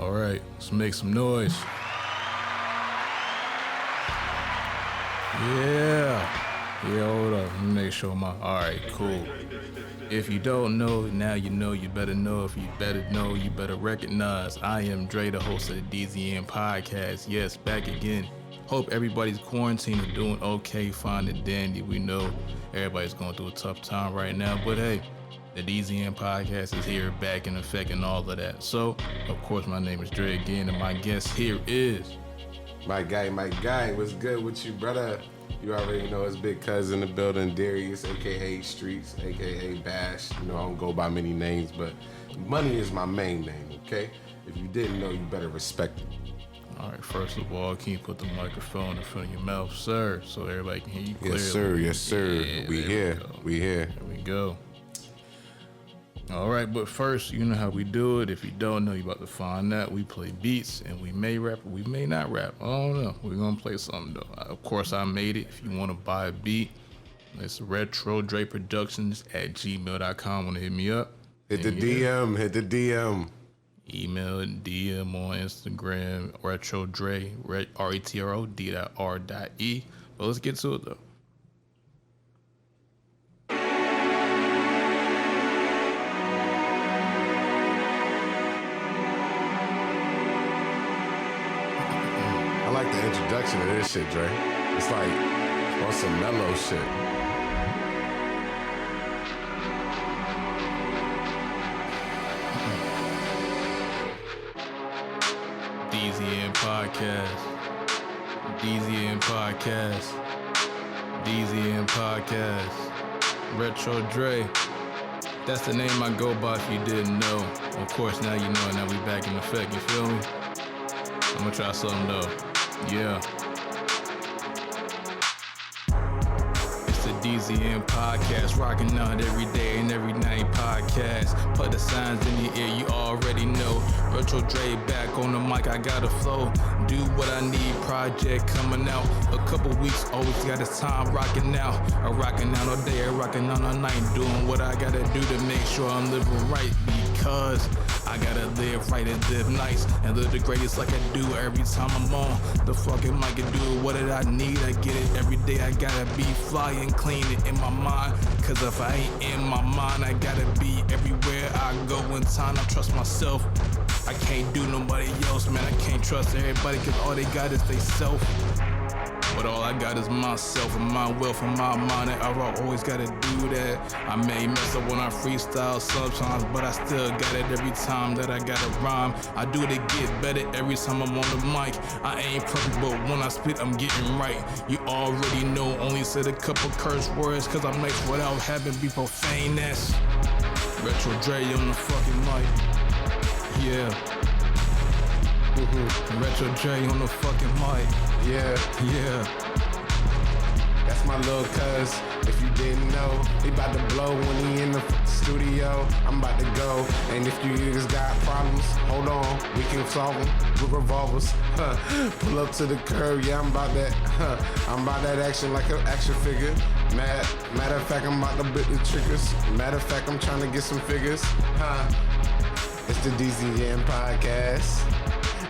All right, let's make some noise. Yeah, hold up. Let me make sure all right, cool. If you don't know, now you know, you better know. If you better know, you better recognize. I am Dre, the host of the DZN podcast. Yes, back again. Hope everybody's quarantined and doing okay, fine and dandy. We know everybody's going through a tough time right now, but hey, the DZN podcast is here, back in effect and all of that. So, of course, my name is Dre again, and my guest here is... My guy, what's good with you, brother? You already know it's Big Cuz in the building, Darius, a.k.a. Streets, a.k.a. Bash. You know, I don't go by many names, but Money is my main name, okay? If you didn't know, you better respect it. All right, first of all, can you put the microphone in front of your mouth, sir, so everybody can hear you clearly? Yes, sir. Yeah, we here. There we go. All right, but first, you know how we do it. If you don't know, you're about to find out. We play beats, and we may rap, or we may not rap. I don't know. We're going to play something, though. Of course, I made it. If you want to buy a beat, it's retrodreproductions@gmail.com. Want to hit me up? Hit the DM. Email and DM on Instagram, retrodre, retro.d.r.e. But let's get to it, though. I like the introduction of this shit, Dre. It's like on some mellow shit. DZN podcast. DZN podcast. DZN podcast. Retro Dre. That's the name I go by if you didn't know. Of course, now you know, and now we back in effect. You feel me? I'm gonna try something though. Yeah. It's the DZN podcast, rocking out every day and every night podcast. Put the signs in the ear, you already know. Retro Dre back on the mic, I gotta flow. Do what I need, project coming out. A couple weeks, always got this time rocking out. I'm rocking out all day, I'm rocking out all night. Doing what I gotta do to make sure I'm living right, because I gotta live right and live nice and live the greatest like I do every time I'm on the fucking mic and do what did I need. I get it every day. I gotta be fly and clean it in my mind, cause if I ain't in my mind, I gotta be everywhere I go in time. I trust myself. I can't do nobody else, man. I can't trust everybody, cause all they got is they self. But all I got is myself and my wealth and my mind, and I always gotta do that. I may mess up when I freestyle sometimes, but I still got it every time that I gotta rhyme. I do it to get better every time I'm on the mic. I ain't perfect, but when I spit, I'm getting right. You already know, only said a couple curse words, cause I make without having be profaneness. Retro Dre on the fucking mic. Yeah. Retro Dre on the fucking mic. Yeah. That's my little cuz. If you didn't know, he about to blow when he in the studio. I'm about to go. And if you niggas got problems, hold on, we can solve them with revolvers. Pull up to the curb, yeah, I'm about that. I'm about that action like an action figure. Matter of fact, I'm about to bit the triggers. Matter of fact, I'm trying to get some figures. It's the DZN podcast.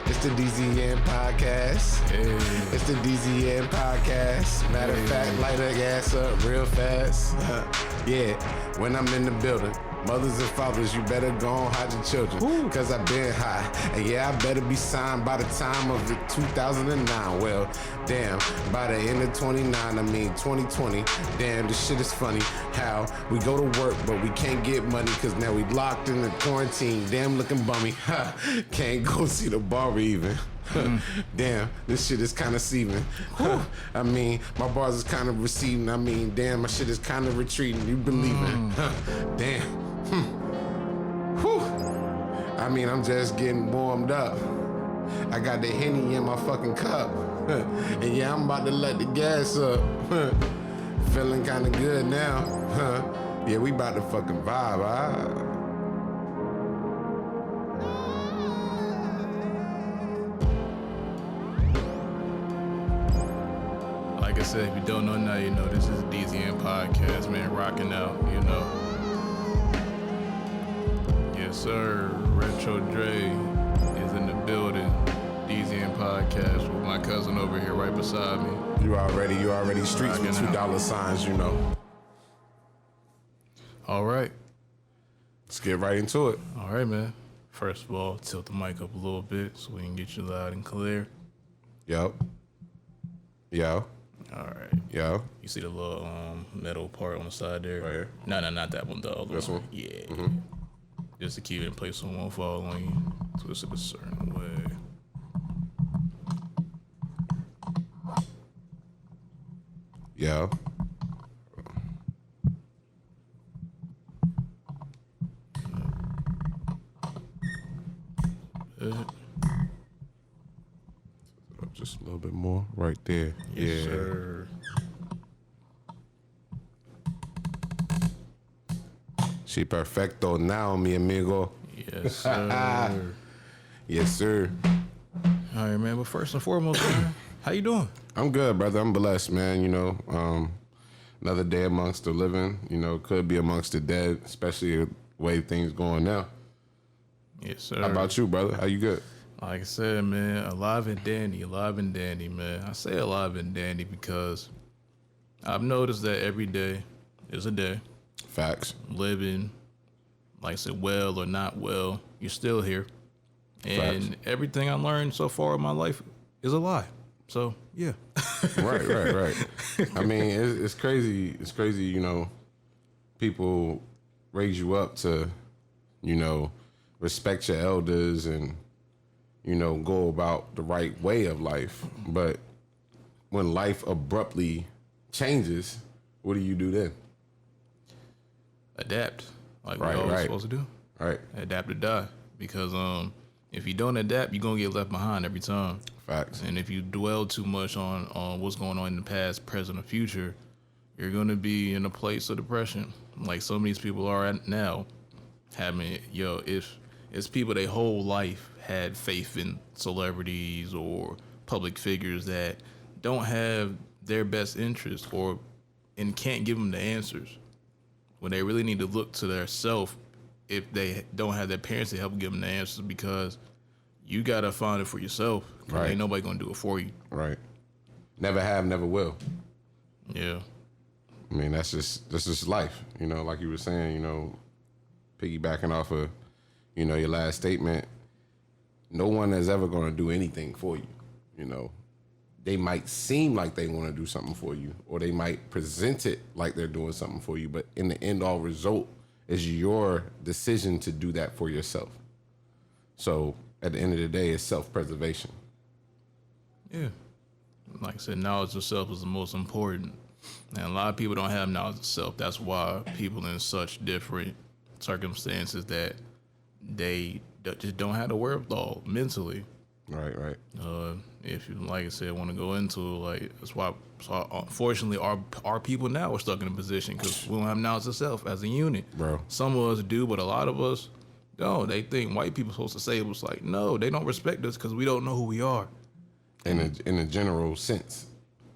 It's the DZN podcast. Hey. It's the DZN podcast. Matter of fact, light that gas up real fast. Yeah, when I'm in the building. Mothers and fathers, you better go on hide your children. Ooh. Cause I been high. And yeah, I better be signed by the time of the 2009. Well, damn, by the end of 2020. Damn, this shit is funny. How we go to work, but we can't get money cause now we locked in the quarantine. Damn, looking bummy. Can't go see the barber even. Damn, this shit is kind of seething. I mean, my bars is kind of receding. I mean, damn, my shit is kind of retreating. You believing? Damn. Whew. I mean, I'm just getting warmed up. I got the Henny in my fucking cup. And yeah, I'm about to let the gas up. Feeling kind of good now. Yeah, we about to fucking vibe, alright? Like I said, if you don't know now, you know this is DZN podcast, man, rocking out, you know. Yes, sir. Retro Dre is in the podcast with my cousin over here right beside me. You already streets with $2 signs, you know. All right. Let's get right into it. All right, man. First of all, tilt the mic up a little bit so we can get you loud and clear. Yo. All right. Yo. You see the little metal part on the side there? Right here? No, not that one, the other This one? Yeah. Mm-hmm. Just to keep it in place so it won't fall on you. Twist it a certain way. Yo. Just a little bit more right there. Yes, sir. Si perfecto now, mi amigo. Yes, sir. Yes, sir. All right, man. But first and foremost, man, how you doing? I'm good, brother. I'm blessed, man. You know, another day amongst the living. You know, could be amongst the dead, especially the way things going now. Yes, sir. How about you, brother? How you good? Like I said, man, alive and dandy, man. I say alive and dandy because I've noticed that every day is a day. Facts. Living, like I said, well or not well, you're still here. And Facts. everything I learned so far in my life is a lie. So, yeah. Right. I mean, it's crazy. It's crazy, you know, people raise you up to, you know, respect your elders and, you know, go about the right way of life. But when life abruptly changes, what do you do then? Adapt, like Right, we always right. supposed to do. Right. Adapt or die. Because if you don't adapt, you're going to get left behind every time. Facts. And if you dwell too much on what's going on in the past, present, or future, you're going to be in a place of depression. Like some of these people are at now. If it's people their whole life had faith in celebrities or public figures that don't have their best interest and can't give them the answers when they really need to look to their self if they don't have their parents to help give them the answers, because you got to find it for yourself. Right. Ain't nobody going to do it for you. Right. Never have, never will. Yeah. I mean, that's just life. You know, like you were saying, you know, piggybacking off of, you know, your last statement, no one is ever going to do anything for you. You know, they might seem like they want to do something for you, or they might present it like they're doing something for you, but in the end all result is your decision to do that for yourself. So at the end of the day, it's self-preservation. Yeah. Like I said, knowledge of self is the most important. And a lot of people don't have knowledge of self. That's why people in such different circumstances that they just don't have the wherewithal mentally. Right. If you, like I said, want to go into it, like that's why. So unfortunately, our people now are stuck in a position because we don't have knowledge of self as a unit. Bro. Some of us do, but a lot of us don't. They think white people supposed to say it. Was like, no, they don't respect us because we don't know who we are. In a general sense.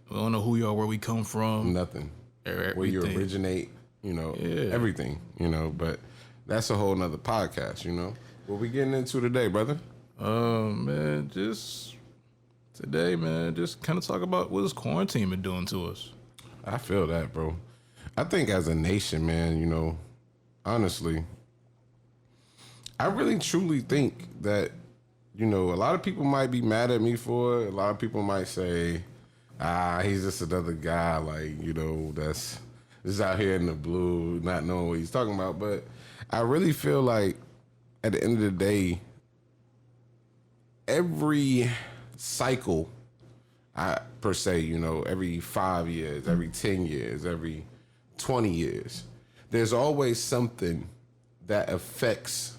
We don't know who we are, where we come from. Nothing. Everything. Where you originate, you know, everything, you know, but that's a whole nother podcast, you know. What we getting into today, brother? Man, just today, man, just kind of talk about what this quarantine been doing to us. I feel that, bro. I think as a nation, man, you know, honestly, I really truly think that, you know, a lot of people might be mad at me for it. A lot of people might say, he's just another guy, like, you know, that's just out here in the blue, not knowing what he's talking about. But I really feel like at the end of the day, every cycle, per se, you know, every 5 years, every 10 years, every 20 years, there's always something that affects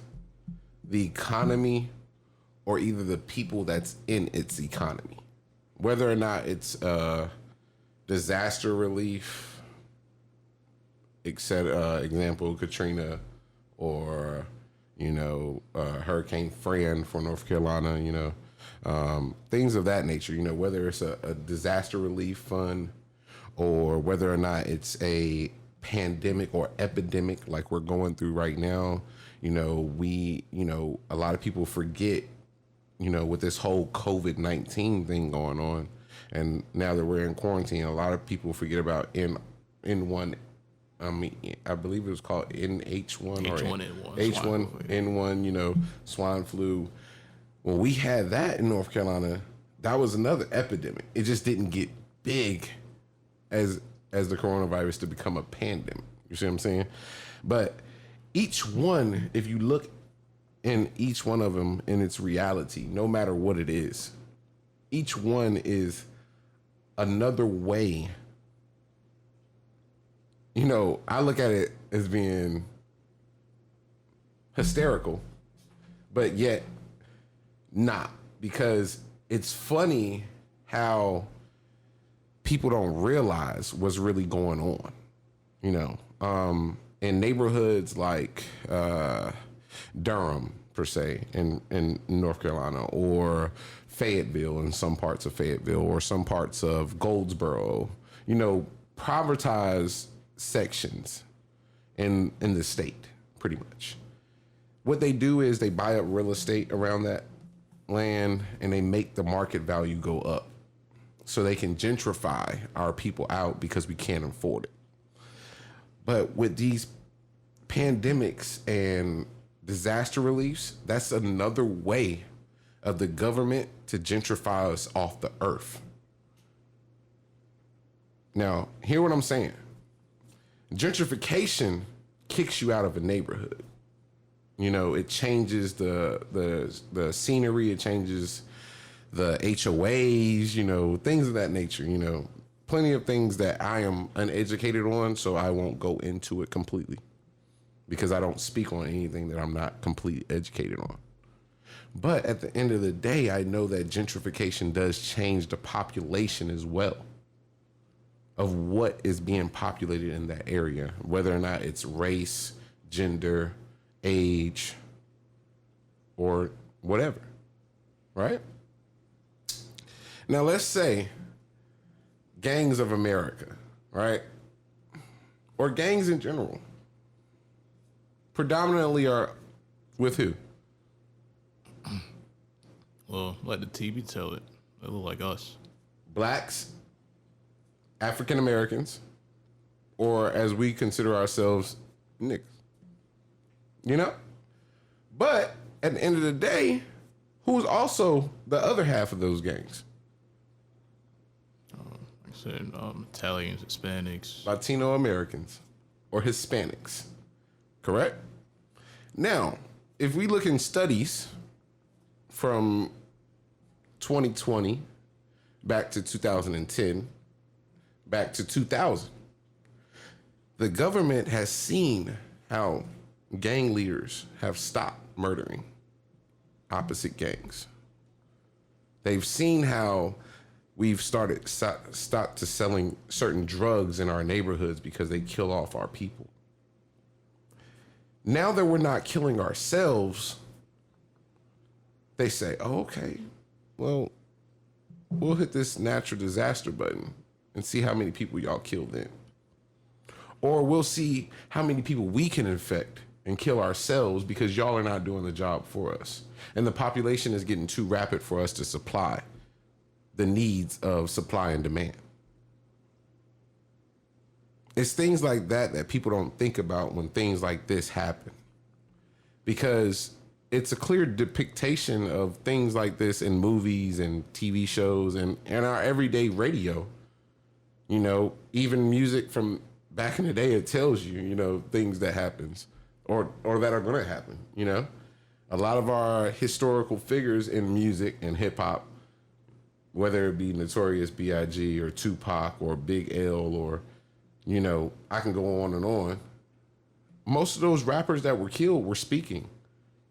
the economy or either the people that's in its economy. Whether or not it's disaster relief, example, Katrina, or, you know, Hurricane Fran for North Carolina, you know, things of that nature, you know, whether it's a disaster relief fund or whether or not it's a pandemic or epidemic like we're going through right now. You know, a lot of people forget with this whole COVID-19 thing going on, and now that we're in quarantine, a lot of people forget about N1. I believe it was called NH1 or H1N1, swine flu. When we had that in North Carolina, that was another epidemic. It just didn't get big as the coronavirus to become a pandemic. You see what I'm saying? But each one, if you look in each one of them in its reality, no matter what it is, each one is another way. I look at it as being hysterical, but yet not, because it's funny how people don't realize what's really going on, in neighborhoods like Durham, per se, in North Carolina, or Fayetteville, in some parts of Fayetteville, or some parts of Goldsboro, privatized sections in the state, pretty much. What they do is they buy up real estate around that land and they make the market value go up so they can gentrify our people out because we can't afford it. But with these pandemics and disaster reliefs, that's another way of the government to gentrify us off the earth. Now, hear what I'm saying. Gentrification kicks you out of a neighborhood. It changes the scenery, it changes the HOAs, things of that nature, plenty of things that I am uneducated on, so I won't go into it completely because I don't speak on anything that I'm not completely educated on. But at the end of the day, I know that gentrification does change the population as well of what is being populated in that area, whether or not it's race, gender, age, or whatever, right? Now, let's say gangs of America, right? Or gangs in general, predominantly are with who? Well, let the TV tell it. They look like us. Blacks, African Americans, or as we consider ourselves, niggas. But at the end of the day, who's also the other half of those gangs? Like I said, Italians, Hispanics, Latino Americans, or Hispanics, correct? Now, if we look in studies from 2020 back to 2010, back to 2000, the government has seen how gang leaders have stopped murdering opposite gangs. They've seen how we've stopped to selling certain drugs in our neighborhoods because they kill off our people. Now that we're not killing ourselves, they say, oh, okay, well, we'll hit this natural disaster button and see how many people y'all kill then. Or we'll see how many people we can infect and kill ourselves because y'all are not doing the job for us. And the population is getting too rapid for us to supply the needs of supply and demand. It's things like that that people don't think about when things like this happen, because it's a clear depiction of things like this in movies and TV shows and our everyday radio. Even music from back in the day, it tells you, things that happens or that are going to happen. A lot of our historical figures in music and hip hop, whether it be Notorious B.I.G. or Tupac or Big L or, I can go on and on. Most of those rappers that were killed were speaking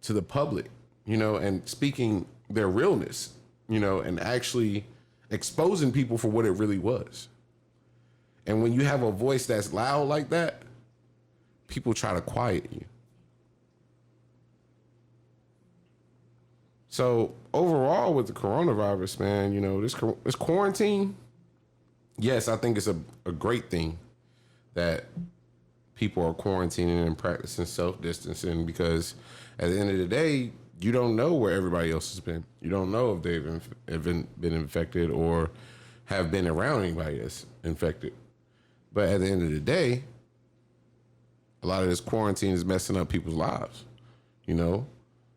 to the public, and speaking their realness, and actually exposing people for what it really was. And when you have a voice that's loud like that, people try to quiet you. So overall with the coronavirus, man, this quarantine, yes, I think it's a great thing that people are quarantining and practicing self-distancing, because at the end of the day, you don't know where everybody else has been. You don't know if they've been infected or have been around anybody that's infected. But at the end of the day, a lot of this quarantine is messing up people's lives. You know,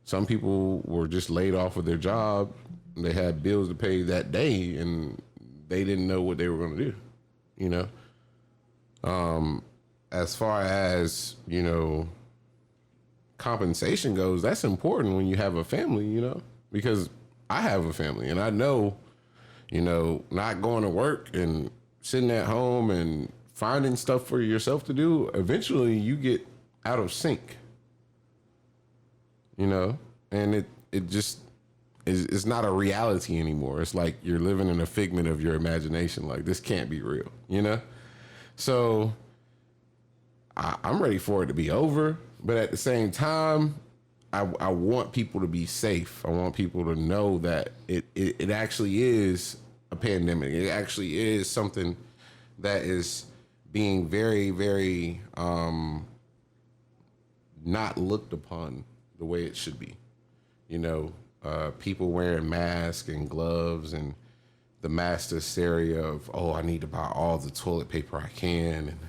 some people were just laid off of their job. They had bills to pay that day, and they didn't know what they were going to do. You know, as far as, you know, compensation goes, that's important when you have a family, you know, because I have a family and I know, you know, not going to work and sitting at home and finding stuff for yourself to do, eventually you get out of sync, you know, and it just it's not a reality anymore. It's like you're living in a figment of your imagination. Like, this can't be real, you know? So I'm ready for it to be over. But at the same time, I want people to be safe. I want people to know that it actually is a pandemic. It actually is something that is being very, very not looked upon the way it should be. You know, people wearing masks and gloves and the mass hysteria of, oh, I need to buy all the toilet paper I can, and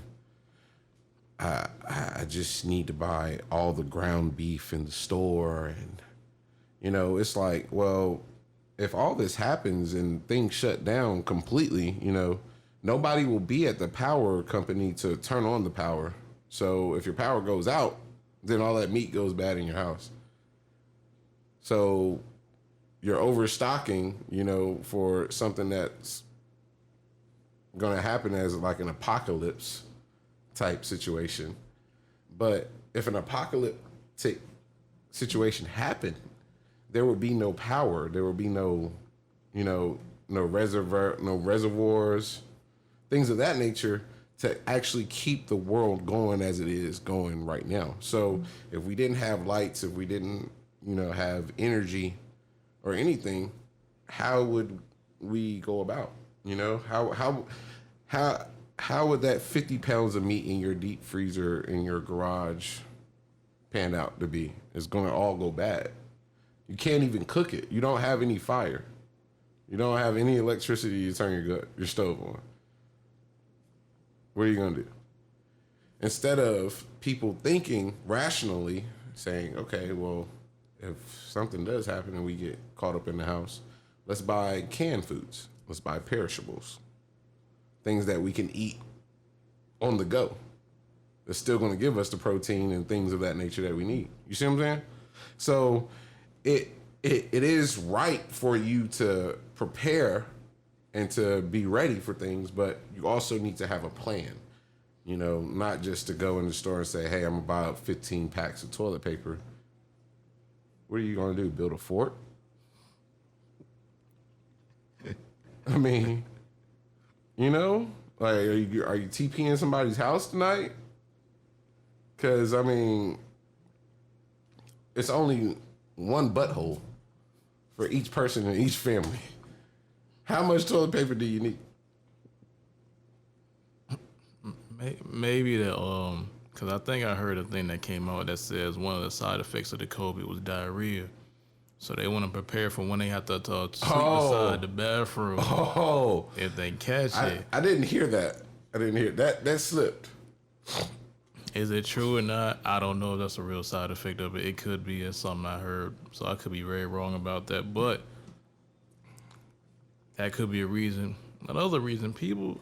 I just need to buy all the ground beef in the store. And, you know, it's like, well, if all this happens and things shut down completely, you know, nobody will be at the power company to turn on the power. So if your power goes out, then all that meat goes bad in your house. So you're overstocking, you know, for something that's going to happen as like an apocalypse type situation. But if an apocalyptic situation happened, there would be no power. There would be no, you know, no reservoirs, things of that nature to actually keep the world going as it is going right now. So if we didn't have lights, if we didn't, you know, have energy or anything, how would we go about? You know, how would that 50 pounds of meat in your deep freezer in your garage pan out to be? It's going to all go bad. You can't even cook it. You don't have any fire. You don't have any electricity to turn your stove on. What are you going to do? Instead of people thinking rationally, saying, okay, well, if something does happen and we get caught up in the house, let's buy canned foods. Let's buy perishables. Things that we can eat on the go. That's still going to give us the protein and things of that nature that we need. You see what I'm saying? So it is right for you to prepare and to be ready for things, but you also need to have a plan. You know, not just to go in the store and say, hey, I'm going to buy up 15 packs of toilet paper. What are you going to do? Build a fort? I mean, you know, like, are you TPing somebody's house tonight? Because, I mean, it's only one butthole for each person in each family. How much toilet paper do you need? Maybe because I think I heard a thing that came out that says one of the side effects of the COVID was diarrhea. So they want to prepare for when they have to sleep beside the bathroom. Oh, if they catch it. I didn't hear that. That slipped. Is it true or not? I don't know if that's a real side effect of it. It could be. It's something I heard. So I could be very wrong about that. But that could be a reason. Another reason, people,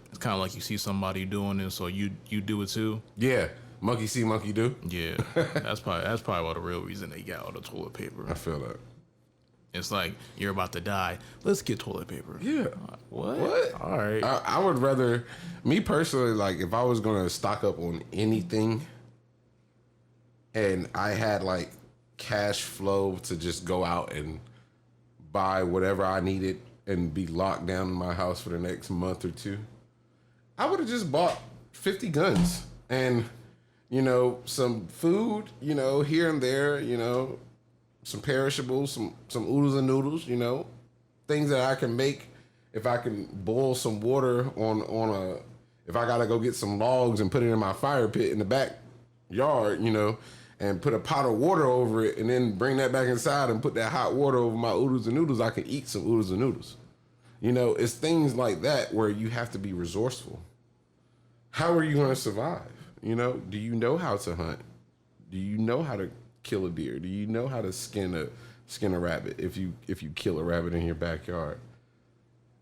it's kind of like you see somebody doing it, so you do it too. Yeah. Monkey see, monkey do. Yeah, that's probably what the real reason they got all the toilet paper. I feel that. It's like, you're about to die. Let's get toilet paper. Yeah. What? All right. I would rather, me personally, like, if I was going to stock up on anything and I had, like, cash flow to just go out and buy whatever I needed and be locked down in my house for the next month or two, I would have just bought 50 guns and, you know, some food, you know, here and there, you know, some perishables, some oodles and noodles, you know, things that I can make. If I can boil some water if I got to go get some logs and put it in my fire pit in the backyard, you know, and put a pot of water over it and then bring that back inside and put that hot water over my oodles and noodles, I can eat some oodles and noodles. You know, it's things like that where you have to be resourceful. How are you going to survive? You know, do you know how to hunt? Do you know how to kill a deer? Do you know how to skin a rabbit if you kill a rabbit in your backyard?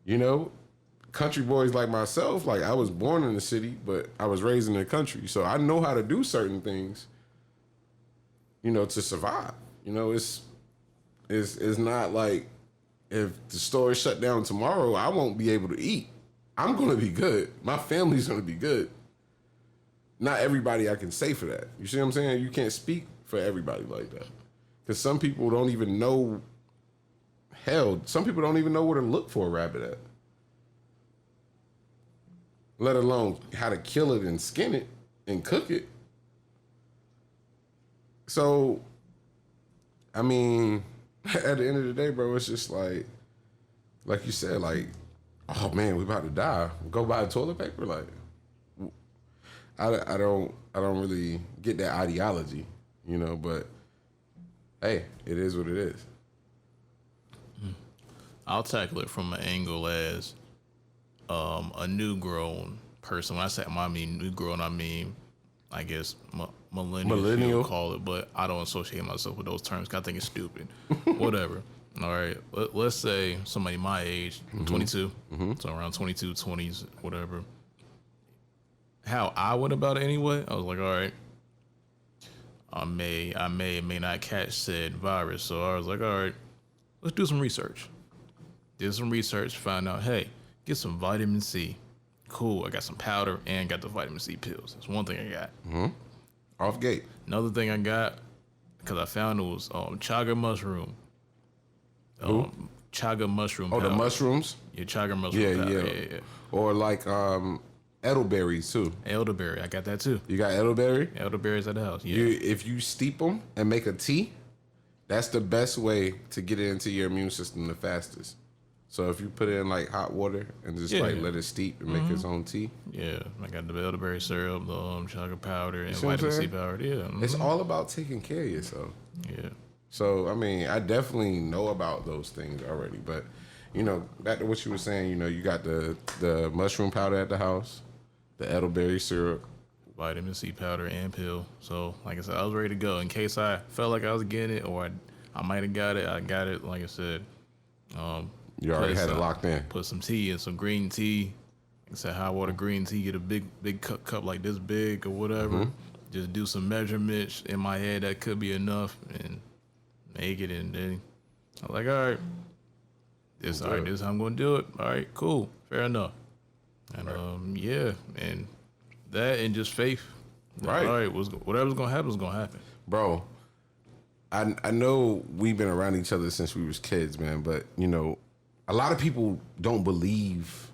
You know, country boys like myself, like I was born in the city, but I was raised in the country. So I know how to do certain things, you know, to survive. You know, it's not like if the store is shut down tomorrow, I won't be able to eat. I'm going to be good. My family's going to be good. Not everybody I can say for that. You see what I'm saying? You can't speak for everybody like that. Because some people don't even know, some people don't even know where to look for a rabbit at. Let alone how to kill it and skin it and cook it. So, I mean, at the end of the day, bro, it's just like you said, like, oh man, we about to die. Go buy toilet paper, like. I don't really get that ideology, you know, but hey, it is what it is. I'll tackle it from an angle as a new grown person. When I say I mean new grown, I mean, I guess millennial call it, but I don't associate myself with those terms 'cause I think it's stupid. Whatever. All right. Let's say somebody my age, 22, so around 22, 20s, whatever. How I went about it anyway, I was like, all right, I may or may not catch said virus. So I was like, all right, let's do some research. Did some research, found out, hey, get some vitamin C. Cool, I got some powder and got the vitamin C pills. That's one thing I got. Off gate. Another thing I got, because I found it was chaga mushroom. Chaga mushroom powder. The mushrooms? Yeah, chaga mushroom powder. Yeah. Or like elderberries too. Elderberry, I got that too. You got elderberry? Elderberries at the house, yeah. If you steep them and make a tea, that's the best way to get it into your immune system the fastest. So if you put it in like hot water and just like let it steep and make its own tea. Yeah, I got the elderberry syrup, the chaga powder, and vitamin C powder. Yeah, it's all about taking care of yourself. Yeah. So I mean, I definitely know about those things already. But you know, back to what you were saying. You know, you got the mushroom powder at the house, the elderberry syrup, vitamin C powder and pill. So like I said, I was ready to go in case I felt like I was getting it or I might have got it. I got it. Like I said. You already had it locked in. Put some tea in, some green tea. Like I said, hot water green tea. Get a big cup like this big or whatever. Just do some measurements in my head. That could be enough and make it. And then I'm like, all right, this is how I'm gonna do it. All right, cool, fair enough. And and that and just faith. Right. All right, whatever's gonna happen is gonna happen. Bro, I know we've been around each other since we was kids, man. But you know, a lot of people don't believe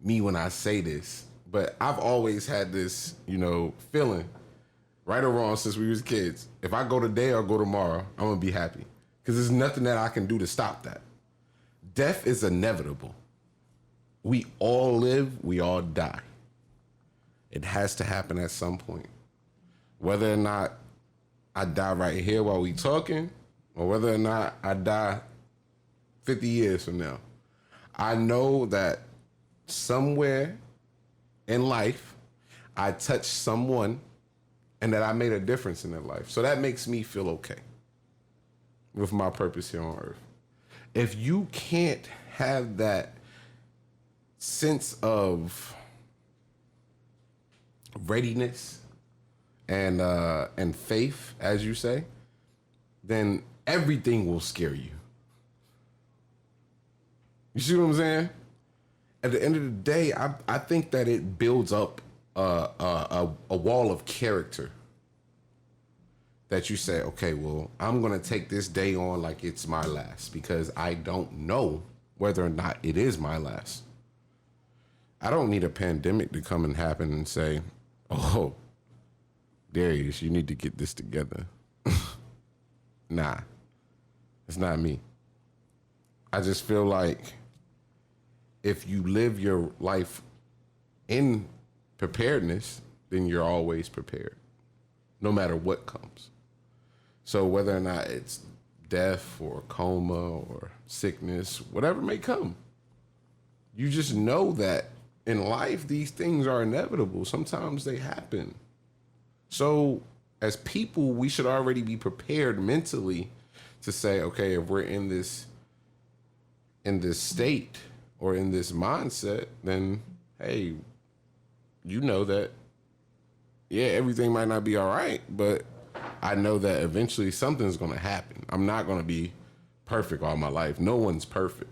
me when I say this, but I've always had this, you know, feeling, right or wrong, since we was kids. If I go today or go tomorrow, I'm gonna be happy because there's nothing that I can do to stop that. Death is inevitable. We all live, we all die. It has to happen at some point. Whether or not I die right here while we talking, or whether or not I die 50 years from now. I know that somewhere in life, I touched someone and that I made a difference in their life. So that makes me feel okay with my purpose here on earth. If you can't have that sense of readiness and faith, as you say, then everything will scare you. You see what I'm saying? At the end of the day, I think that it builds up a wall of character that you say, okay, well, I'm going to take this day on like it's my last because I don't know whether or not it is my last. I don't need a pandemic to come and happen and say, oh, Darius, you need to get this together. Nah, it's not me. I just feel like if you live your life in preparedness, then you're always prepared, no matter what comes. So whether or not it's death or coma or sickness, whatever may come, you just know that in life, these things are inevitable. Sometimes they happen. So as people, we should already be prepared mentally to say, okay, if we're in this state or in this mindset, then hey, you know that, yeah, everything might not be all right, but I know that eventually something's going to happen. I'm not going to be perfect all my life. No one's perfect.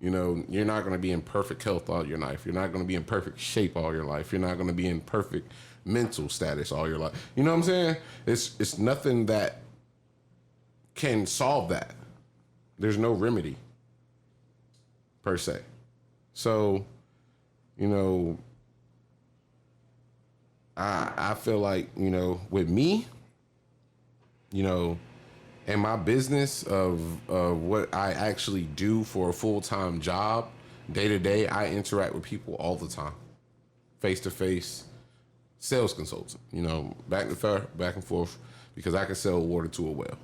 You know, you're not going to be in perfect health all your life. You're not going to be in perfect shape all your life. You're not going to be in perfect mental status all your life. You know what I'm saying? It's nothing that can solve that. There's no remedy per se. So, you know, I feel like, you know, with me, you know, and my business of what I actually do for a full-time job, day to day, I interact with people all the time, face to face, sales consultant, you know, back and forth, because I can sell water to a well.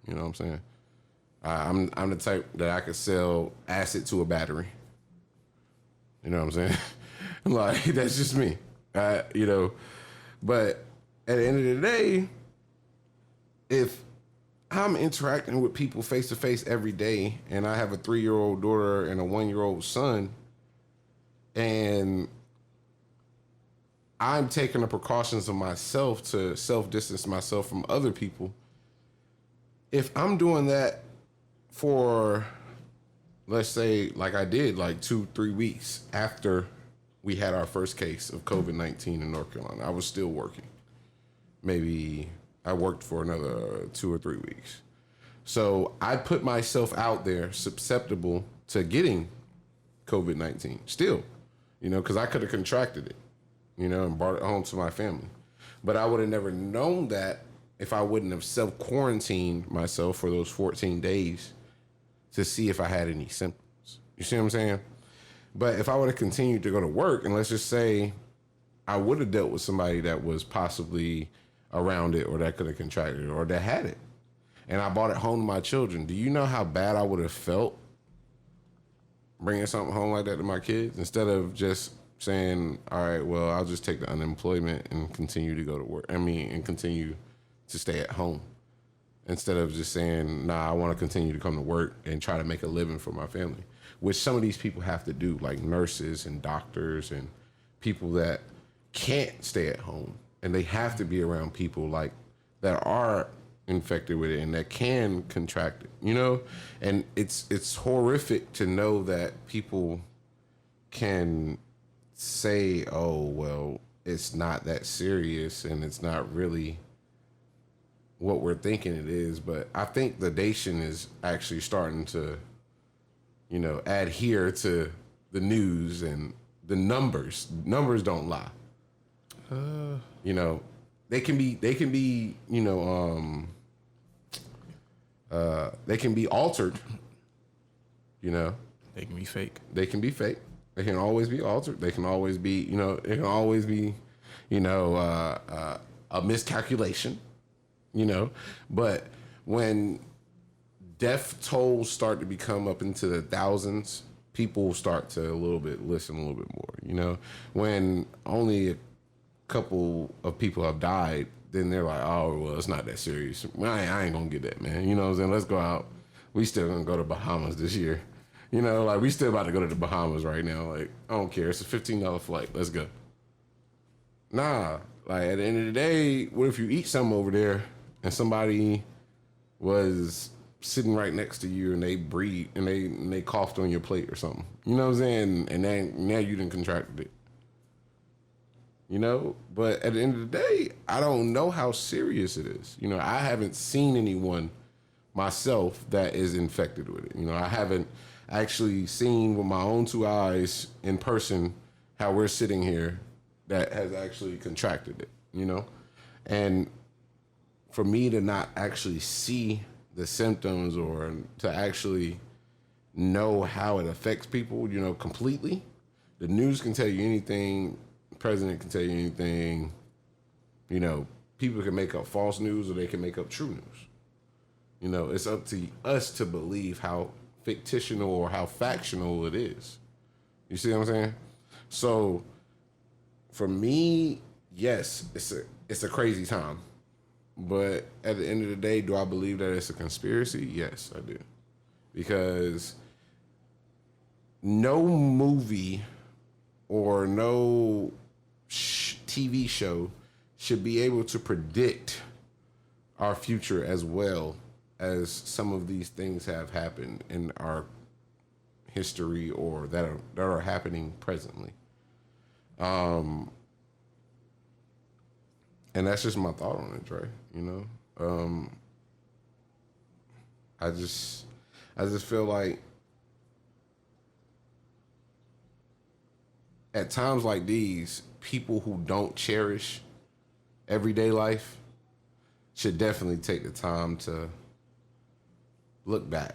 You know what I'm saying? I'm the type that I could sell acid to a battery. You know what I'm saying? Like, that's just me. You know, but at the end of the day, if I'm interacting with people face to face every day, and I have a 3-year-old daughter and a 1-year-old son, and I'm taking the precautions of myself to self-distance myself from other people, if I'm doing that for, let's say, like I did, like 2-3 weeks after we had our first case of COVID-19 in North Carolina, I was still working. Maybe I worked for another 2 or 3 weeks. So I put myself out there susceptible to getting COVID-19 still, you know, because I could have contracted it, you know, and brought it home to my family. But I would have never known that if I wouldn't have self-quarantined myself for those 14 days to see if I had any symptoms. You see what I'm saying? But if I would have continued to go to work, and let's just say I would have dealt with somebody that was possibly around it, or that could have contracted it, or that had it, and I brought it home to my children, do you know how bad I would have felt bringing something home like that to my kids, instead of just saying, all right, well, I'll just take the unemployment and continue to go to work. And continue to stay at home, instead of just saying, nah, I want to continue to come to work and try to make a living for my family, which some of these people have to do, like nurses and doctors and people that can't stay at home, and they have to be around people like that are infected with it and that can contract it, you know? And it's horrific to know that people can say, oh, well, it's not that serious and it's not really what we're thinking it is. But I think the nation is actually starting to, you know, adhere to the news and the numbers. Numbers don't lie. You know, they can be, you know, they can be altered, you know. They can be fake. They can be fake. They can always be altered. They can always be, you know, it can always be, you know, a miscalculation, you know. But when death tolls start to become up into the thousands, people start to listen a little bit more, you know. When only a couple of people have died, then they're like, oh, well, it's not that serious. I ain't gonna get that, man. You know what I'm saying? Let's go out. We still gonna go to Bahamas this year. You know, like, we still about to go to the Bahamas right now. Like, I don't care. It's a $15 flight. Let's go. Nah, like, at the end of the day, what if you eat something over there and somebody was sitting right next to you and they breathe and they coughed on your plate or something? You know what I'm saying? And then now you done contracted it. You know, but at the end of the day, I don't know how serious it is. You know, I haven't seen anyone myself that is infected with it. You know, I haven't actually seen with my own 2 eyes in person how we're sitting here that has actually contracted it, you know? And for me to not actually see the symptoms or to actually know how it affects people, you know, completely, the news can tell you anything. President can tell you anything. You know, people can make up false news or they can make up true news. You know, it's up to us to believe how fictional or how factional it is. You see what I'm saying? So for me, yes, it's a crazy time. But at the end of the day, do I believe that it's a conspiracy? Yes, I do. Because no movie or no TV show should be able to predict our future as well as some of these things have happened in our history or that are happening presently. And that's just my thought on it, Dre. You know, I just feel like at times like these, people who don't cherish everyday life should definitely take the time to look back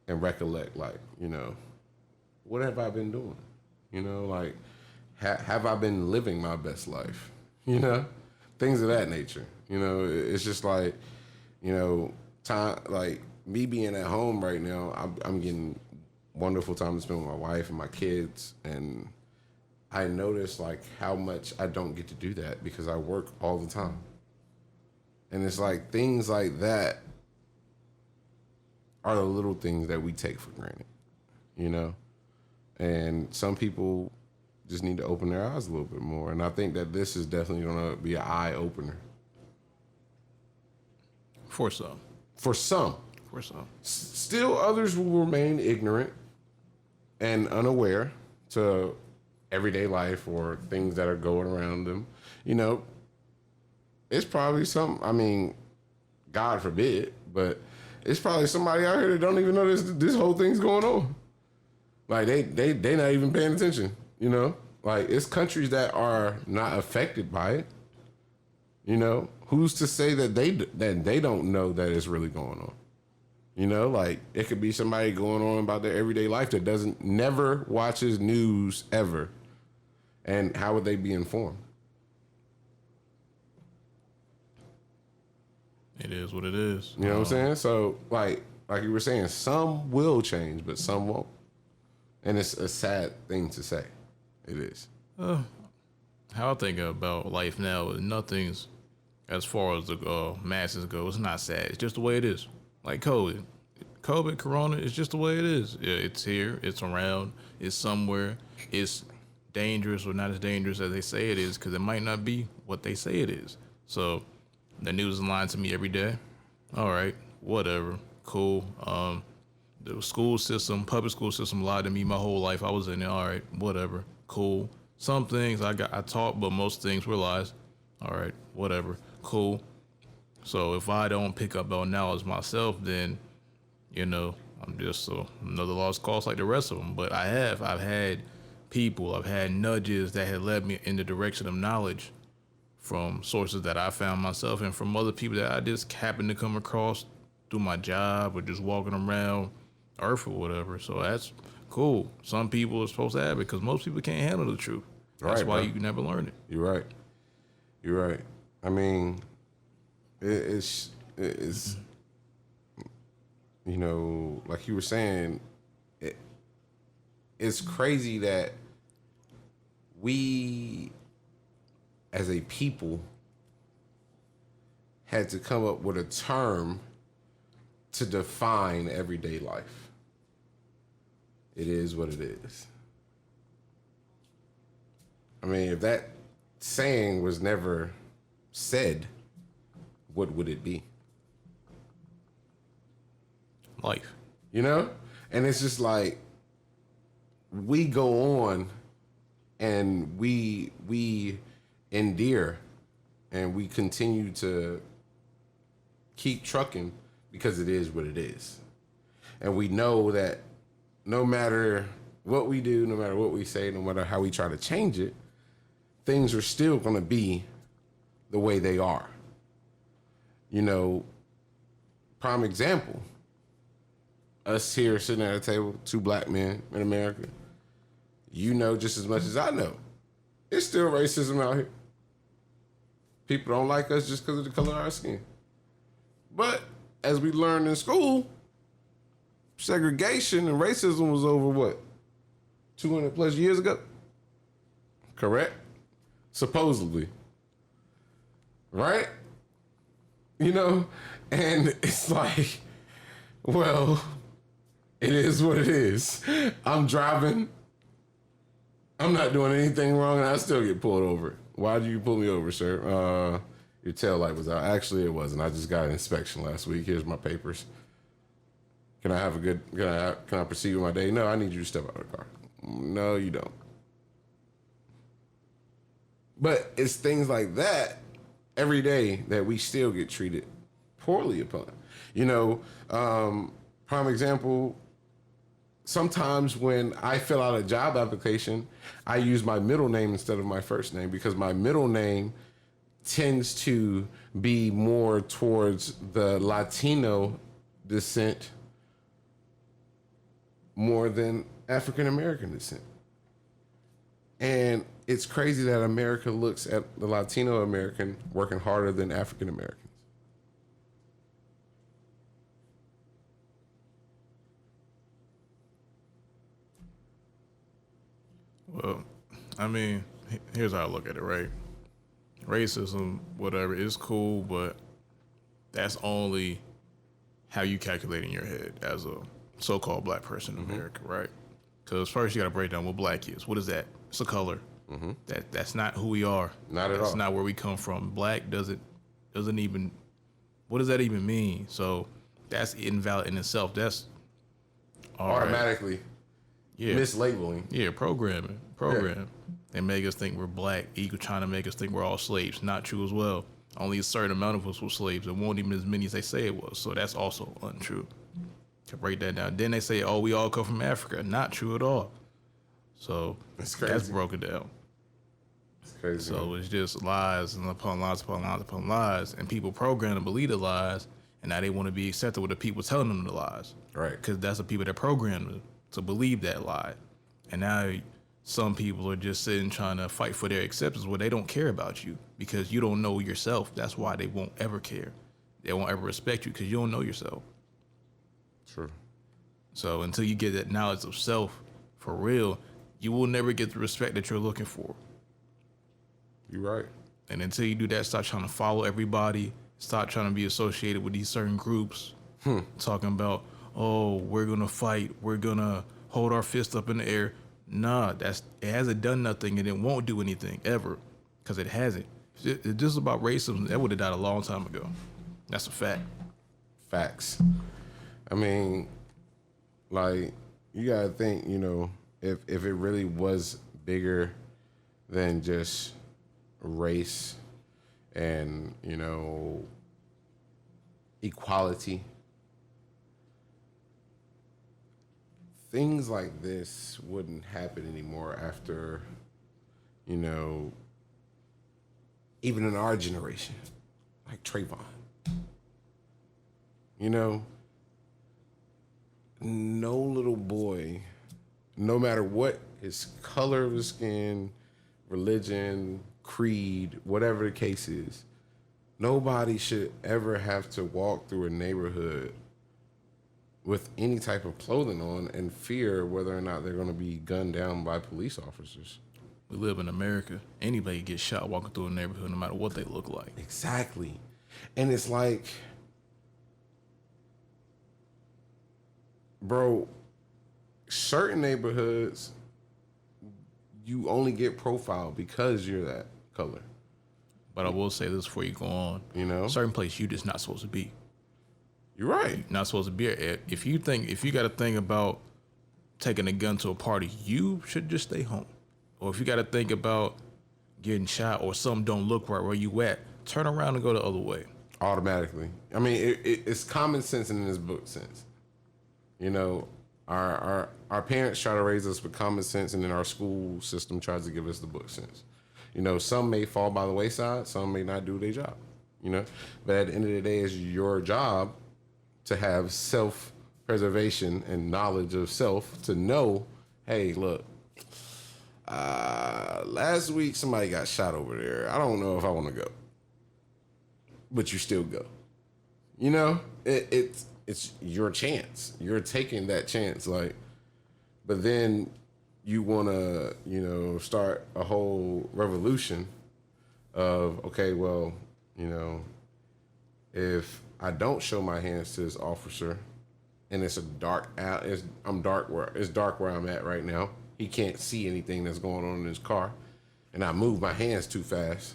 and recollect, like, you know, what have I been doing? You know, like, have I been living my best life? You know, things of that nature. You know, it's just like, you know, time, like me being at home right now, I'm getting wonderful time to spend with my wife and my kids. And I notice like how much I don't get to do that because I work all the time. And it's like things like that are the little things that we take for granted, you know? And some people just need to open their eyes a little bit more. And I think that this is definitely going to be an eye opener. For some. For some. For some. Still others will remain ignorant and unaware to everyday life or things that are going around them. You know, it's probably I mean, God forbid, but it's probably somebody out here that don't even know this whole thing's going on. Like they not even paying attention, you know? Like it's countries that are not affected by it. You know, who's to say that they don't know that it's really going on? You know, like it could be somebody going on about their everyday life that never watches news ever. And how would they be informed? It is what it is. You know what I'm saying? So like you were saying, some will change, but some won't. And it's a sad thing to say. It is. How I think about life now, nothing's, as far as the masses go, it's not sad. It's just the way it is. Like COVID, Corona, it's just the way it is. It's here, it's around, it's somewhere. It's dangerous or not as dangerous as they say it is because it might not be what they say it is. So the news is lying to me every day. All right, whatever, cool. The school system, public school system lied to me my whole life. I was in it. All right, whatever, cool. Some things I taught, but most things were lies. All right, whatever, cool. So if I don't pick up on knowledge myself, then, you know, I'm just another lost cause like the rest of them. But I've had people, I've had nudges that had led me in the direction of knowledge from sources that I found myself and from other people that I just happened to come across through my job or just walking around Earth or whatever. So that's cool. Some people are supposed to have it because most people can't handle the truth. That's why you never learn it. You're right. I mean, it's you know, like you were saying, it's crazy that we as a people had to come up with a term to define everyday life. It is what it is. I mean, if that saying was never said, what would it be? Life. You know? And it's just like, we go on and we endear and we continue to keep trucking because it is what it is. And we know that no matter what we do, no matter what we say, no matter how we try to change it, things are still going to be the way they are. You know, prime example, us here sitting at a table, two black men in America, you know just as much as I know, it's still racism out here. People don't like us just because of the color of our skin. But as we learned in school, segregation and racism was over what? 200 plus years ago? Correct? Supposedly. Right? You know? And it's like, well, it is what it is. I'm driving. I'm not doing anything wrong and I still get pulled over. Why did you pull me over, sir? Your tail light was out. Actually, it wasn't. I just got an inspection last week. Here's my papers. Can I proceed with my day? No, I need you to step out of the car. No, you don't. But it's things like that every day that we still get treated poorly upon. You know, prime example, sometimes when I fill out a job application, I use my middle name instead of my first name because my middle name tends to be more towards the Latino descent more than African American descent. And it's crazy that America looks at the Latino American working harder than African Americans. Well, I mean, here's how I look at it, right? Racism, whatever, is cool, but that's only how you calculate in your head as a so-called black person in America, right? Because first you got to break down what black is. What is that? It's a color. That's not who we are. Not at all. That's not where we come from. Black doesn't even. What does that even mean? So that's invalid in itself. That's automatically mislabeling. Yeah, programming. Yeah. They make us think we're black, trying to make us think we're all slaves. Not true as well. Only a certain amount of us were slaves, and won't even as many as they say it was. So that's also untrue. To break that down. Then they say, oh, we all come from Africa. Not true at all. So that's broken down. It's crazy. So it's just lies and upon lies upon lies upon lies, and people program to believe the lies, and now they want to be accepted with the people telling them the lies. Right. Because that's the people that programmed to believe that lie. And now some people are just sitting trying to fight for their acceptance where they don't care about you because you don't know yourself. That's why they won't ever care. They won't ever respect you because you don't know yourself. True. So until you get that knowledge of self for real, you will never get the respect that you're looking for. You're right. And until you do that, stop trying to follow everybody. Stop trying to be associated with these certain groups. Talking about, oh, we're going to fight. We're going to hold our fist up in the air. Nah, it hasn't done nothing and it won't do anything ever because it hasn't. If this is about racism, that would have died a long time ago. That's a fact. Facts. I mean, like, you got to think, you know, if it really was bigger than just race and, you know, equality, things like this wouldn't happen anymore after, you know, even in our generation, like Trayvon. You know, no little boy, no matter what his color of his skin, religion, creed, whatever the case is, nobody should ever have to walk through a neighborhood with any type of clothing on and fear whether or not they're going to be gunned down by police officers. We live in America. Anybody gets shot walking through a neighborhood no matter what they look like. Exactly. And it's like, bro, certain neighborhoods, you only get profiled because you're that color. But I will say this before you go on. You know? Certain place you just not supposed to be. You're right. You're not supposed to be there. If you got to think about taking a gun to a party, you should just stay home. Or if you got to think about getting shot or something don't look right where you at, turn around and go the other way. Automatically. I mean, it's common sense and in this book sense. You know, our parents try to raise us with common sense, and then our school system tries to give us the book sense. You know, some may fall by the wayside, some may not do their job. You know, but at the end of the day, it's your job to have self-preservation and knowledge of self to know, hey, look, last week somebody got shot over there. I don't know if I want to go, but you still go. You know, it's your chance. You're taking that chance, like. But then you want to, you know, start a whole revolution of, okay, well, you know, if I don't show my hands to this officer, and it's a dark out, it's dark where I'm at right now. He can't see anything that's going on in his car, and I move my hands too fast.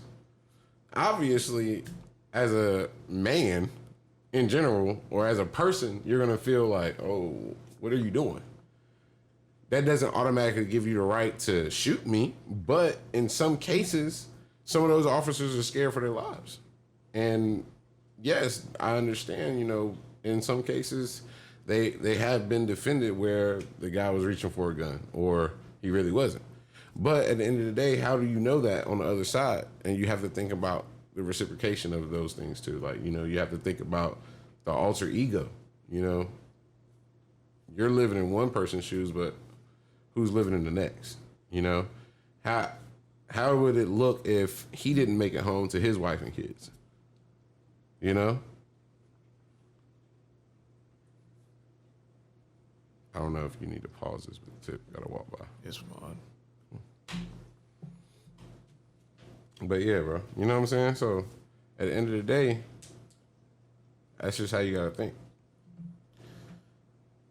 Obviously, as a man in general, or as a person, you're gonna feel like, oh, what are you doing? That doesn't automatically give you the right to shoot me, but in some cases, some of those officers are scared for their lives. And yes, I understand, you know, in some cases, they have been defended where the guy was reaching for a gun or he really wasn't. But at the end of the day, how do you know that on the other side? And you have to think about the reciprocation of those things too. Like, you know, you have to think about the alter ego, you know. You're living in one person's shoes, but who's living in the next, you know? How would it look if he didn't make it home to his wife and kids? You know? I don't know if you need to pause this, but Tip gotta walk by. It's fun. But yeah, bro, you know what I'm saying? So at the end of the day, that's just how you gotta think.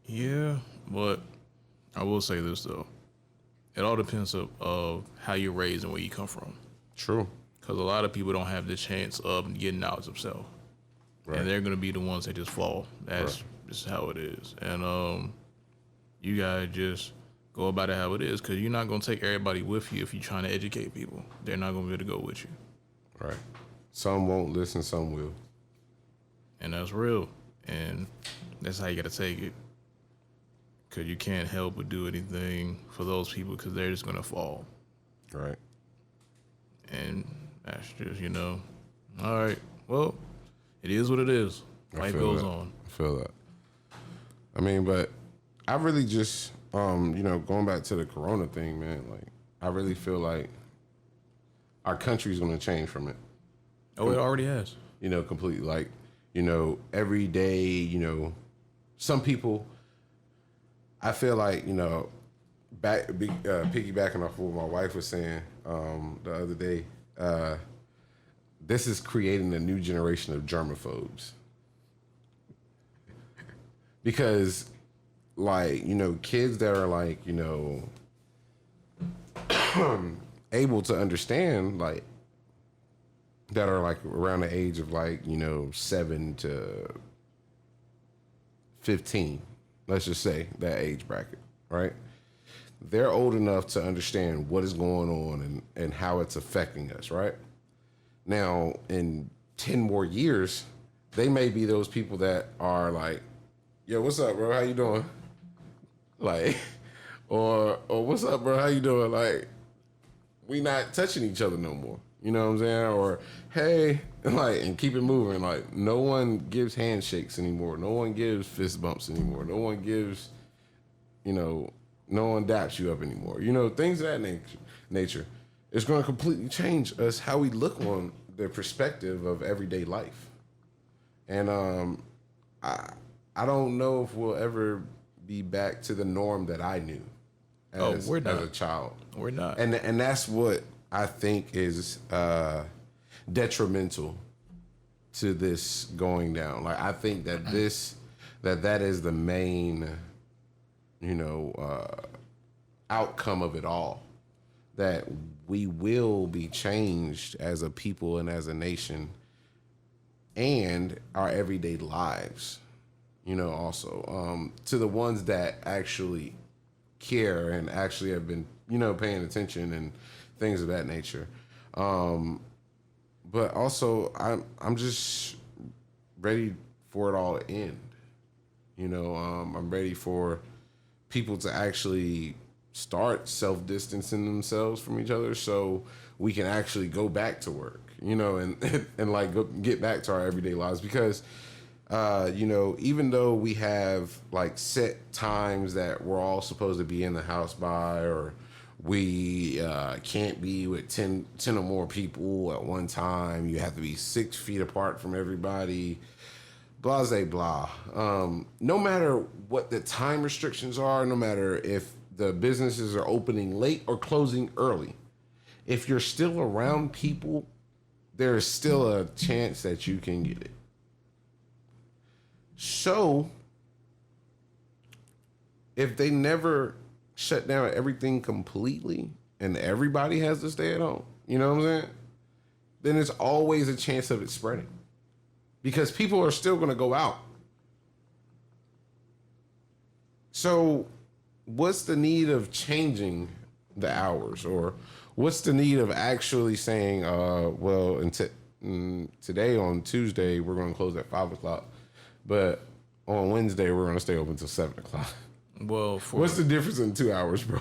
Yeah, but I will say this though. It all depends of how you're raised and where you come from. True. Because a lot of people don't have the chance of getting knowledge themselves. Right. And they're going to be the ones that just fall. That's just how it is. And you got to just go about it how it is, because you're not going to take everybody with you if you're trying to educate people. They're not going to be able to go with you. Right. Some won't listen, some will. And that's real. And that's how you got to take it. Because you can't help but do anything for those people because they're just going to fall. Right. And that's just, you know, all right, well, it is what it is. Life goes on. I feel that. I mean, but I really just, you know, going back to the corona thing, man, like, I really feel like our country's going to change from it. Oh, it already has. You know, completely. Like, you know, every day, you know, some people, I feel like, you know, piggybacking off what my wife was saying the other day, this is creating a new generation of germaphobes. Because, like, you know, kids that are, like, you know, able to understand, like, that are, like, around the age of, like, you know, 7 to 15, let's just say that age bracket, right? They're old enough to understand what is going on and how it's affecting us, right? Now, in 10 more years, they may be those people that are like, yo, what's up, bro? How you doing? Like, or what's up, bro? How you doing? Like, we not touching each other no more. You know what I'm saying? Or, hey, like, and keep it moving. Like, no one gives handshakes anymore. No one gives fist bumps anymore. No one gives, you know, no one daps you up anymore. You know, things of that nature. It's going to completely change us, how we look on the perspective of everyday life. And I don't know if we'll ever be back to the norm that I knew as a child. We're not. And that's what I think is detrimental to this going down. Like, I think that that is the main, you know, outcome of it all. That we will be changed as a people and as a nation, and our everyday lives, you know, also to the ones that actually care and actually have been, you know, paying attention and things of that nature. But also, I'm just ready for it all to end. You know, I'm ready for people to actually start self-distancing themselves from each other so we can actually go back to work, you know, and like get back to our everyday lives. Because, you know, even though we have like set times that we're all supposed to be in the house by, or we can't be with 10 or more people at one time, you have to be 6 feet apart from everybody, blase blah. No matter what the time restrictions are, no matter if the businesses are opening late or closing early, if you're still around people, there is still a chance that you can get it. So, if they never shut down everything completely and everybody has to stay at home, you know what I'm saying? Then there's always a chance of it spreading. Because people are still going to go out. So, what's the need of changing the hours? Or what's the need of actually saying, today on Tuesday, we're going to close at 5 o'clock. But on Wednesday, we're going to stay open until 7 o'clock. Well, what's the difference in 2 hours, bro?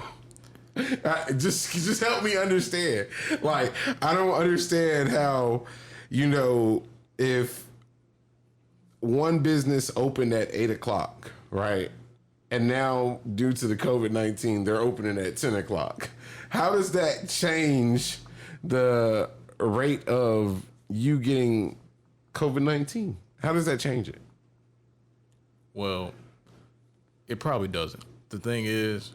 Just help me understand. Like, I don't understand how, if one business opened at 8 o'clock, right? And now, due to the COVID-19, they're opening at 10 o'clock. How does that change the rate of you getting COVID-19? How does that change it? Well, it probably doesn't. The thing is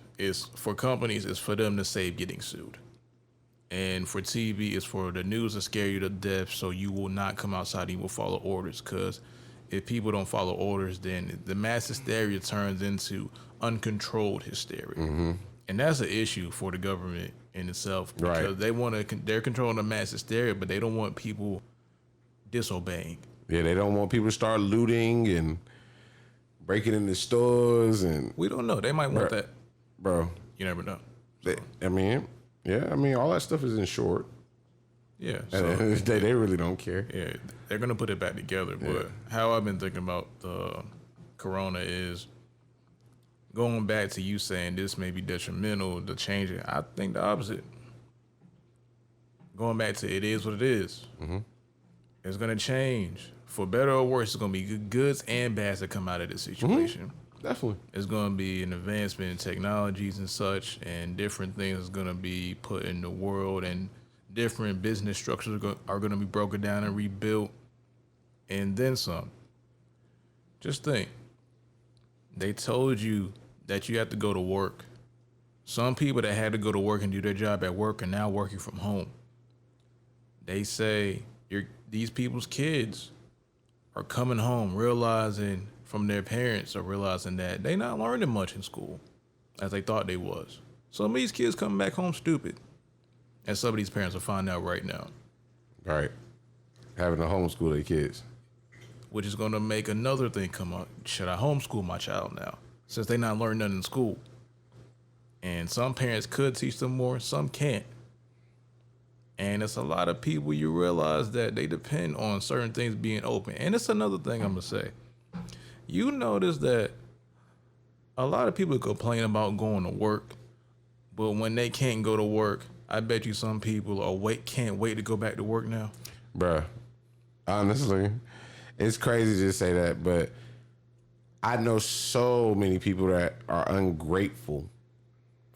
for companies, it's for them to save getting sued. And for TV, it's for the news to scare you to death so you will not come outside and you will follow orders. Because if people don't follow orders, then the mass hysteria turns into uncontrolled hysteria. Mm-hmm. And that's an issue for the government in itself. Because they're controlling the mass hysteria, but they don't want people disobeying. Yeah, they don't want people to start looting and breaking into stores. And we don't know. They might want that. Bro. You never know. So. All that stuff is insured. Yeah. So, at the end of the day, they really don't care. Yeah, they're going to put it back together. But how I've been thinking about the corona is going back to you saying this may be detrimental to change it. I think the opposite. Going back to it is what it is. Mm-hmm. It's going to change. For better or worse, it's going to be goods and bads that come out of this situation. Mm-hmm. Definitely. It's going to be an advancement in technologies and such, and different things are going to be put in the world, and different business structures are going to be broken down and rebuilt, and then some. Just think. They told you that you have to go to work. Some people that had to go to work and do their job at work are now working from home. They say these people's kids are coming home realizing from their parents are realizing that they not learning much in school as they thought they was. Some of these kids coming back home stupid. And some of these parents will find out right now. Right. Having to homeschool their kids. Which is going to make another thing come up. Should I homeschool my child now? Since they not learning nothing in school. And some parents could teach them more, some can't. And it's a lot of people you realize that they depend on certain things being open. And it's another thing I'm going to say. You notice that a lot of people complain about going to work, but when they can't go to work, I bet you some people can't wait to go back to work now. Bruh, honestly, it's crazy to say that, but I know so many people that are ungrateful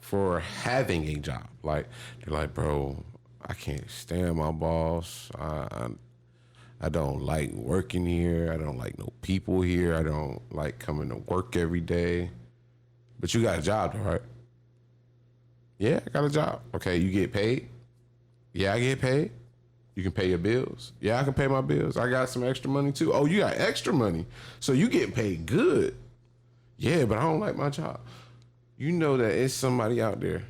for having a job. Like, they're like, bro, I can't stand my boss. I don't like working here. I don't like no people here. I don't like coming to work every day. But you got a job though, right? Yeah, I got a job. Okay, you get paid? Yeah, I get paid. You can pay your bills. Yeah, I can pay my bills. I got some extra money too. Oh, you got extra money. So you getting paid good. Yeah, but I don't like my job. You know that it's somebody out there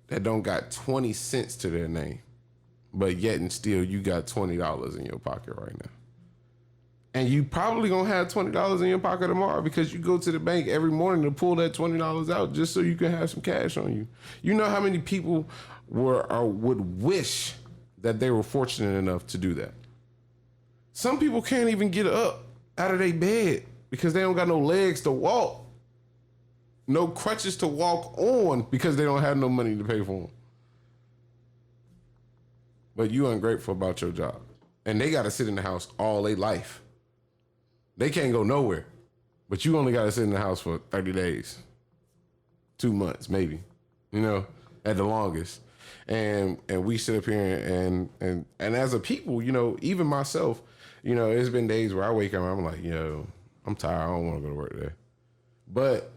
that don't got 20 cents to their name. But yet and still, you got $20 in your pocket right now. And you probably gonna have $20 in your pocket tomorrow because you go to the bank every morning to pull that $20 out just so you can have some cash on you. You know how many people would wish that they were fortunate enough to do that. Some people can't even get up out of their bed because they don't got no legs to walk, no crutches to walk on because they don't have no money to pay for them. But you ungrateful about your job. And they got to sit in the house all their life. They can't go nowhere. But you only got to sit in the house for 30 days. 2 months, maybe. At the longest. And we sit up here and as a people, even myself, You know, it's been days where I wake up and I'm like, yo, I'm tired. I don't want to go to work today. But,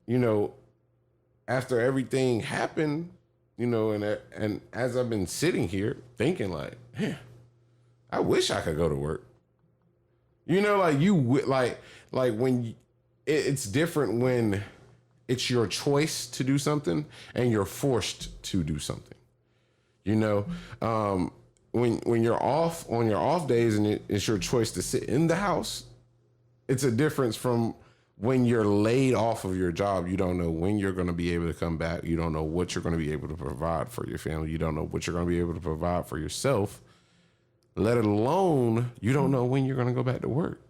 you know, after everything happened, you know, and as I've been sitting here thinking like, man, I wish I could go to work. You know, like like when it's different when it's your choice to do something and you're forced to do something. You know, when you're off on your off days and it's your choice to sit in the house, it's a difference from when you're laid off of your job. You don't know when you're going to be able to come back. You don't know what you're going to be able to provide for your family. You don't know what you're going to be able to provide for yourself, let alone you don't know when you're going to go back to work.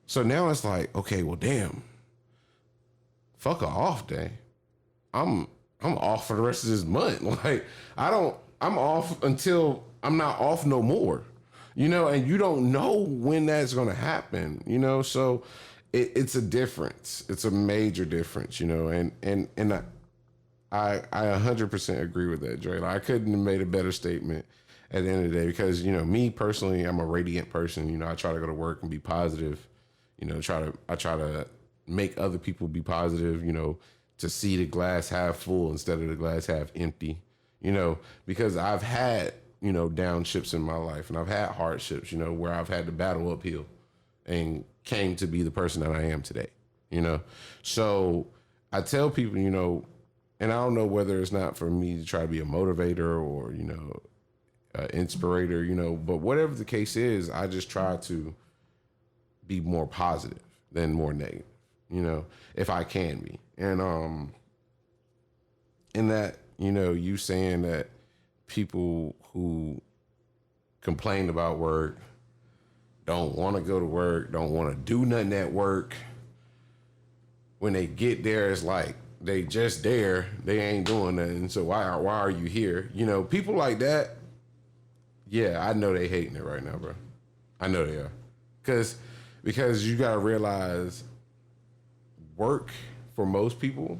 So now it's like, okay, well, damn, fuck an off day. I'm off for the rest of this month. Like, I'm off until I'm not off no more, you know, and you don't know when that's going to happen, you know? So it's a difference. It's a major difference, you know, and I 100% agree with that, Dre. Like, I couldn't have made a better statement at the end of the day because, you know, me personally, I'm a radiant person. You know, I try to go to work and be positive, you know, I try to make other people be positive, you know, to see the glass half full instead of the glass half empty, you know, because I've had, you know, downships in my life and I've had hardships, you know, where I've had to battle uphill and came to be the person that I am today, you know? So I tell people, you know, and I don't know whether it's not for me to try to be a motivator or, you know, inspirator, you know, but whatever the case is, I just try to be more positive than more negative, you know, if I can be. And in that, you know, you saying that people who complain about work don't want to go to work, don't want to do nothing at work. When they get there, it's like they just there, they ain't doing nothing. So why are you here? You know, people like that. Yeah, I know they hating it right now, bro. I know they are, because you gotta realize work for most people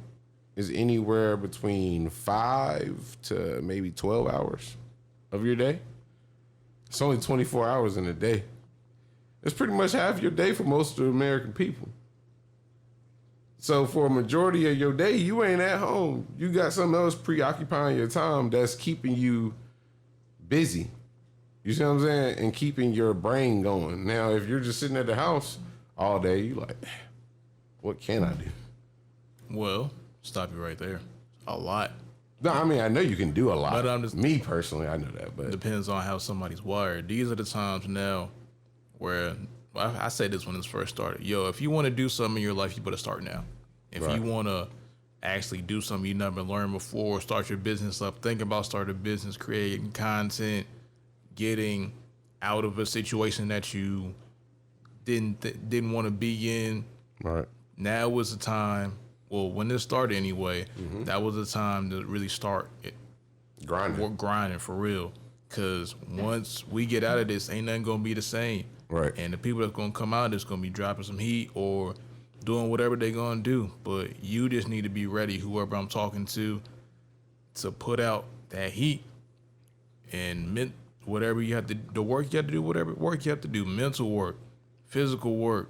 is anywhere between 5 to maybe 12 hours of your day. It's only 24 hours in a day. It's pretty much half your day for most of the American people. So for a majority of your day, you ain't at home. You got something else preoccupying your time that's keeping you busy. You see what I'm saying? And keeping your brain going. Now, if you're just sitting at the house all day, you like, what can I do? Well, stop you right there. A lot. No, I mean, I know you can do a lot. But I'm just, me personally, I know that. But it depends on how somebody's wired. These are the times now where I said this when this first started. Yo, if you want to do something in your life, you better start now. If you want to actually do something you've never learned before, start your business up, think about starting a business, creating content, getting out of a situation that you didn't want to be in. Right. Now was the time. Well, when this started anyway, that was the time to really start it. Grinding for real. Because once we get out of this, ain't nothing going to be the same. Right. And the people that's going to come out, it's going to be dropping some heat or doing whatever they're going to do. But you just need to be ready, whoever I'm talking to put out that heat and whatever you have to, the work you have to do, whatever work you have to do, mental work, physical work,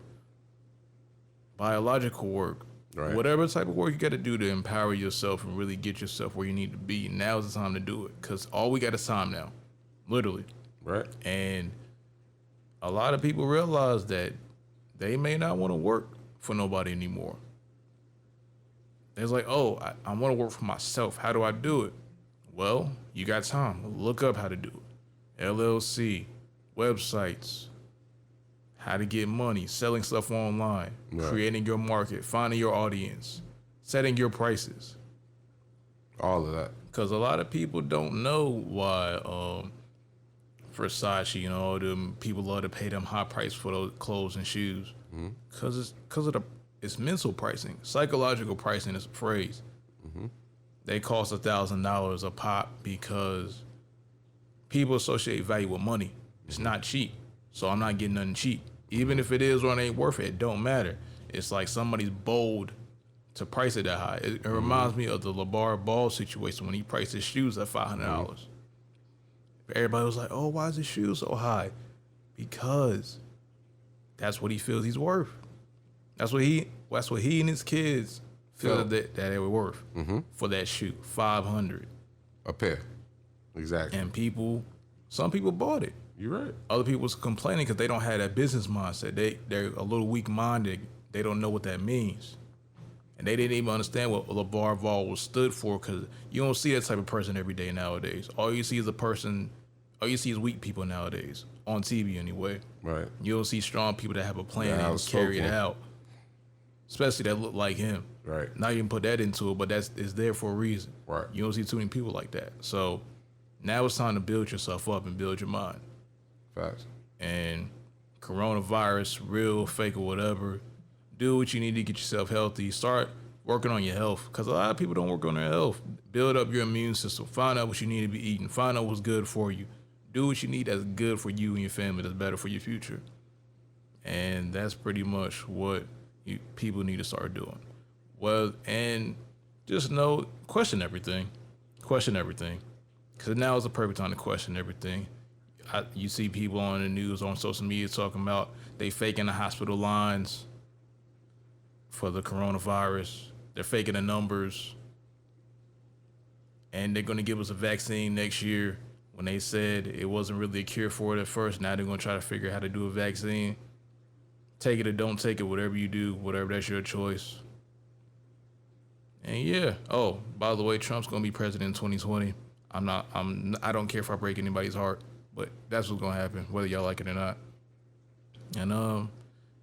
biological work, right. Whatever type of work you got to do to empower yourself and really get yourself where you need to be. Now's the time to do it, because all we got is time now, literally. Right. And a lot of people realize that they may not want to work for nobody anymore. It's like, oh, I want to work for myself. How do I do it? Well, you got time. Look up how to do it. LLC, websites, how to get money, selling stuff online, right. Creating your market, finding your audience, setting your prices. All of that. Because a lot of people don't know why Versace, you know, them people love to pay them high price for those clothes and shoes. Because it's mental pricing. Psychological pricing is a phrase. They cost $1,000 a pop because people associate value with money. It's not cheap. So I'm not getting nothing cheap. Even if it is or it ain't worth it, it don't matter. It's like somebody's bold to price it that high. It reminds me of the LeVar Ball situation when he priced his shoes at $500. Everybody was like, oh, why is his shoes so high? because that's what he feels he's worth. That's what he and his kids feel that they were worth for that shoe. $500 a pair. Exactly. And some people bought it. You're right. Other people was complaining because they don't have that business mindset. They're a little weak-minded. They don't know what that means. And they didn't even understand what LeVar Ball was stood for, because you don't see that type of person every day nowadays. All you see is weak people nowadays, on TV anyway. Right. You don't see strong people that have a plan and carry it out, especially that look like him. Right. Now you can put that into it, but it's there for a reason. Right. You don't see too many people like that. So now it's time to build yourself up and build your mind. Facts. And coronavirus, real, fake, or whatever, do what you need to get yourself healthy. Start working on your health, because a lot of people don't work on their health. Build up your immune system. Find out what you need to be eating. Find out what's good for you. Do what you need that's good for you and your family, that's better for your future. And that's pretty much what people need to start doing. Well, and just know, question everything. Question everything. Because now is the perfect time to question everything. You see people on the news, on social media, talking about they faking the hospital lines for the coronavirus. They're faking the numbers. And they're going to give us a vaccine next year, when they said it wasn't really a cure for it at first. Now they're going to try to figure out how to do a vaccine. Take it or don't take it, whatever you do, whatever, that's your choice. And yeah, oh, by the way, Trump's going to be president in 2020. I don't care if I break anybody's heart, but that's what's going to happen, whether y'all like it or not. And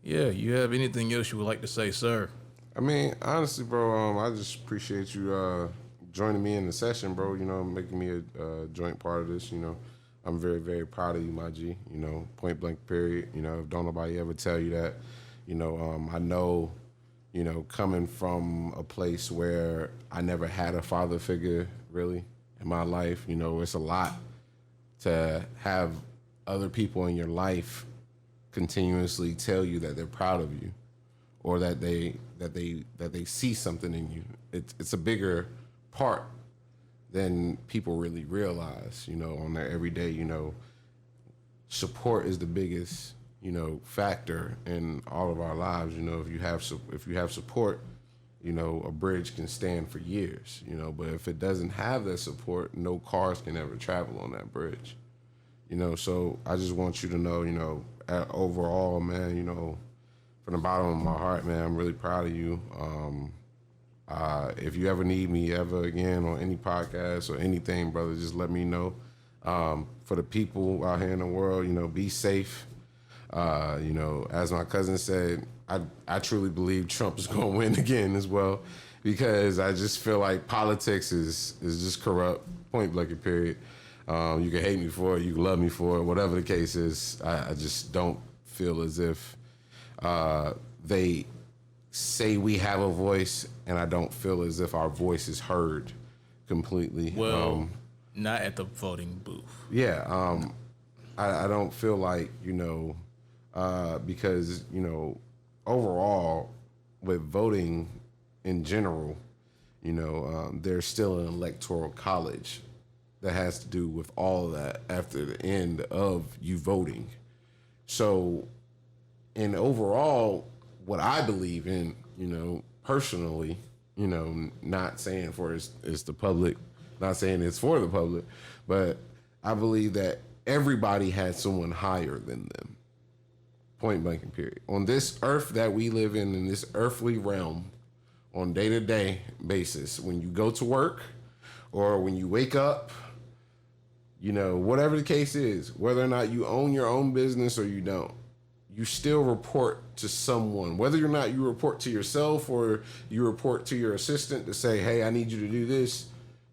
yeah, you have anything else you would like to say, sir? I mean, honestly, bro, I just appreciate you joining me in the session, bro. You know, making me a joint part of this. You know, I'm very, very proud of you, my G. You know, point blank, period. You know, if don't nobody ever tell you that, you know, I know, you know, coming from a place where I never had a father figure really in my life, you know, it's a lot to have other people in your life continuously tell you that they're proud of you, or that they see something in you. It's a bigger part than people really realize, you know, on their everyday. You know, support is the biggest, you know, factor in all of our lives. You know, if you have support, you know, a bridge can stand for years, you know, but if it doesn't have that support, no cars can ever travel on that bridge, you know. So I just want you to know, you know, overall, man, you know, from the bottom of my heart, man, I'm really proud of you. If you ever need me ever again on any podcast or anything, brother, just let me know. For the people out here in the world, you know, be safe. You know, as my cousin said, I truly believe Trump is going to win again as well, because I just feel like politics is just corrupt, point blank, period. You can hate me for it, you can love me for it, whatever the case is. I just don't feel as if they say we have a voice, and I don't feel as if our voice is heard completely. Well, not at the voting booth. Yeah, I don't feel like, you know, because, you know, overall with voting in general, you know, there's still an electoral college that has to do with all of that after the end of you voting. So, and overall, what I believe in, you know, personally, you know, not saying it's the public, not saying it's for the public, but I believe that everybody has someone higher than them. Point blank and period. On this earth that we live in this earthly realm, on day-to-day basis, when you go to work or when you wake up, you know, whatever the case is, whether or not you own your own business or you don't, you still report to someone. Whether or not you report to yourself or you report to your assistant to say, hey, I need you to do this,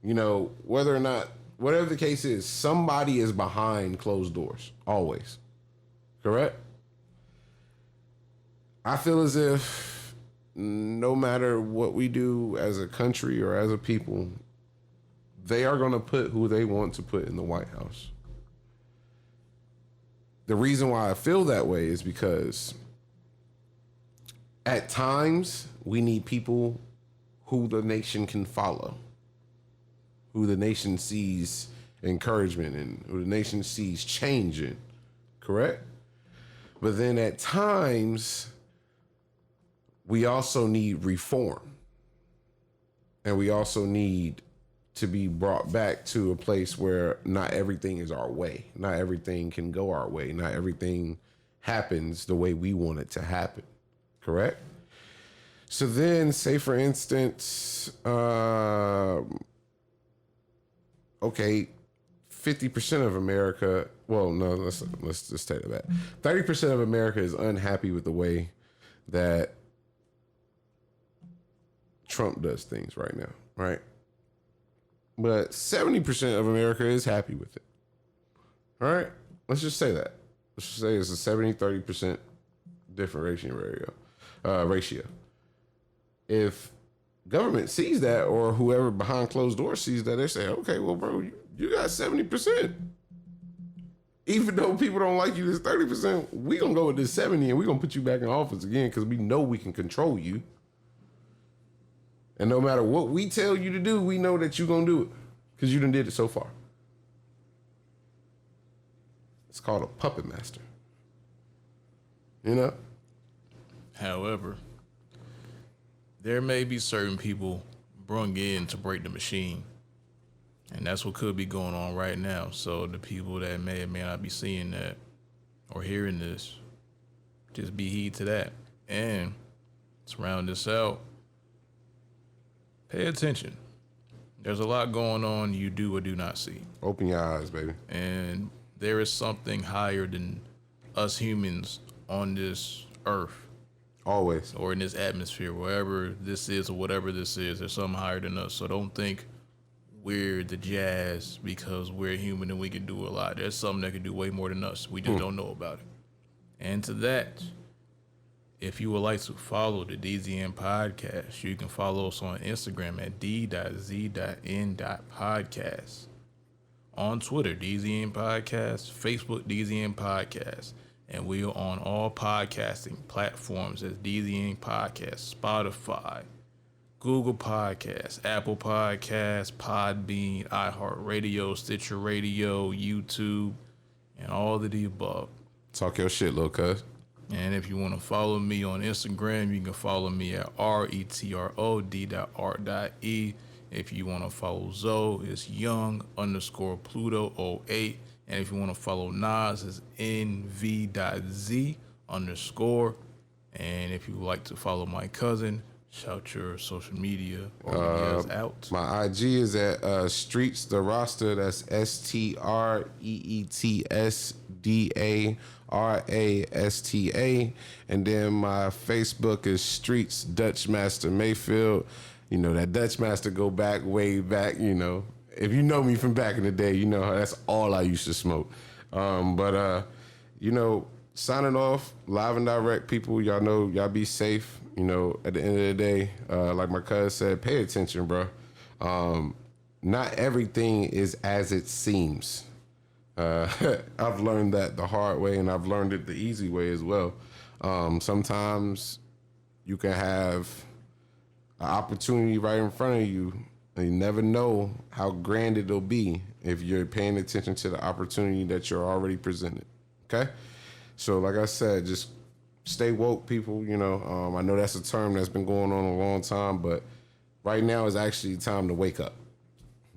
you know, whether or not, whatever the case is, somebody is behind closed doors, always. Correct? I feel as if no matter what we do as a country or as a people, they are going to put who they want to put in the White House. The reason why I feel that way is because at times we need people who the nation can follow, who the nation sees encouragement in, who the nation sees change in, correct? But then at times, we also need reform. And we also need to be brought back to a place where not everything is our way. Not everything can go our way. Not everything happens the way we want it to happen. Correct? So then, say for instance, okay, 50% of America, well, no, let's just take that. 30% of America is unhappy with the way that Trump does things right now, right? But 70% of America is happy with it. All right? Let's just say that. Let's just say it's a 70-30% different ratio. If government sees that, or whoever behind closed doors sees that, they say, okay, well, bro, you got 70%. Even though people don't like you, this 30%, we gonna go with this 70 and we gonna put you back in office again because we know we can control you. And no matter what we tell you to do, we know that you're going to do it because you done did it so far. It's called a puppet master. You know? However, there may be certain people brung in to break the machine. And that's what could be going on right now. So the people that may or may not be seeing that or hearing this, just be heed to that. And to round this out, pay attention. There's a lot going on you do or do not see. Open your eyes, baby. And there is something higher than us humans on this earth. Always. Or in this atmosphere, wherever this is or whatever this is, there's something higher than us. So don't think we're the jazz because we're human and we can do a lot. There's something that can do way more than us. We just don't know about it. And to that, if you would like to follow the DZN podcast, you can follow us on Instagram at d.z.n.podcast. On Twitter, DZN Podcast. Facebook, DZN Podcast. And we are on all podcasting platforms as DZN Podcast, Spotify, Google Podcasts, Apple Podcasts, Podbean, iHeartRadio, Stitcher Radio, YouTube, and all of the above. Talk your shit, little cuz. And if you want to follow me on Instagram, you can follow me at retrod.r.e. If you want to follow Zoe, it's young_Pluto08. And if you want to follow Nas, it's nv.z_. And if you would like to follow my cousin, shout your social media or medias out. My IG is at Streets the Roster. That's STREETSDARASTA. And then my Facebook is Streets Dutch Master Mayfield. You know, that Dutch Master go back, way back, you know. If you know me from back in the day, you know that's all I used to smoke. You know, signing off, live and direct, people. Y'all know, y'all be safe. You know, at the end of the day, like my cousin said, pay attention, bro. Not everything is as it seems. I've learned that the hard way, and I've learned it the easy way as well. Sometimes you can have an opportunity right in front of you, and you never know how grand it'll be if you're paying attention to the opportunity that you're already presented. Okay? So like I said, just stay woke, people. You know, I know that's a term that's been going on a long time, but right now is actually time to wake up.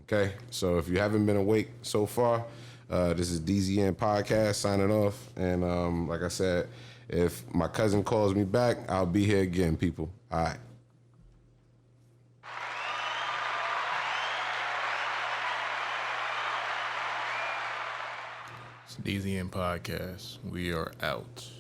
Okay? So if you haven't been awake so far, this is DZN Podcast signing off. And like I said, if my cousin calls me back, I'll be here again, people. All right. It's DZN Podcast. We are out.